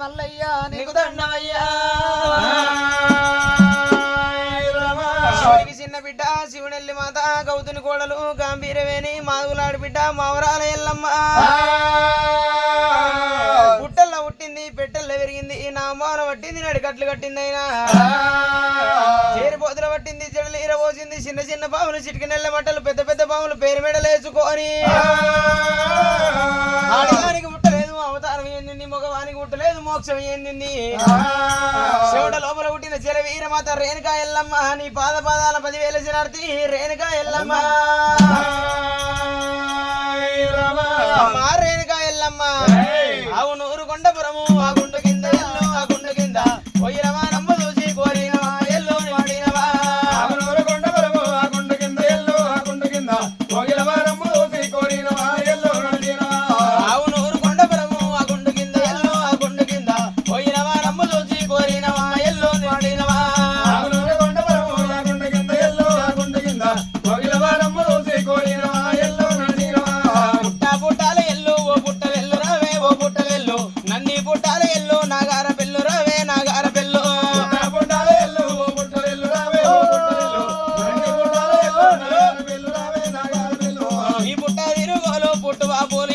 మల్లయ్య నీకు దండమయ్యా శివునికి చిన్న బిడ్డ శివునెల్లి మాత గౌతుని కోడలు గంభీరవేణి మాధులాడి బిడ్డ మావరాల ఎల్లమ్మ పుట్టల్లో పుట్టింది పెట్టెల్లో పెరిగింది నా అమ్మాన పట్టింది నడికట్లు కట్టింది అయినా చేరిపోతుల పట్టింది చెడులు ఇరబోసింది చిన్న చిన్న పాములు చిటికి నెల్ల మట్టలు పెద్ద పెద్ద పాములు పేరు మెడలు వేసుకొని ఆడదానికి పుట్టలేదు అవతారం ఏంది మగవానికి పుట్టలేదు మోక్షం ఏంది శివుడ లోపల పుట్టిన చెల వీరమాత రేణుకా ఎల్లమ్మ నీ పాదాల 10,000 శనార్థి రేణుకా ఎల్లమ్మ రేణుకా ఎల్లమ్మ అవును కొండపురము ఆ గుండు కింద ఎల్లు ఆ గుండు కింద పోయినవా నమ్మ చూసి కోరినవా ఎల్లు వాడినవా అవునూరు కొండపురము ఆ గుండు కింద ఎల్లు ఆ గుండు కింద పోయినవా నమ్మ చూసి కోరినవా ఎల్లు వాడినవా అవునూరు కొండపురము ఆ గుండు కింద ఎల్లు ఆ గుండు కింద పోయినవా నమ్మ చూసి కోరినవా ఎల్లు వాడినవా అవునూరు కొండపురము ఆ గుండు కింద ఎల్లు ఆ గుండు కింద పోయినవా నమ్మ చూసి కోరినవా ఎల్లు వాడినవా పుట్టాల ఎల్లు ఓ పుట్టలెల్లు రావే ఓ పుట్టలెల్లు నన్ని పుట్టాల ఎల్లు నాగార పెళ్ళు రావే నాగార పెళ్ళు పుట్టాల ఎల్లు ఓ పుట్టలెల్లు రావే ఓ పుట్టలెల్లు నన్ని పుట్టాల ఎల్లు నాగార పెళ్ళు రావే నాగార పెళ్ళు ఈ పుట్ట తిరుగోలు పుట్టు బాబులు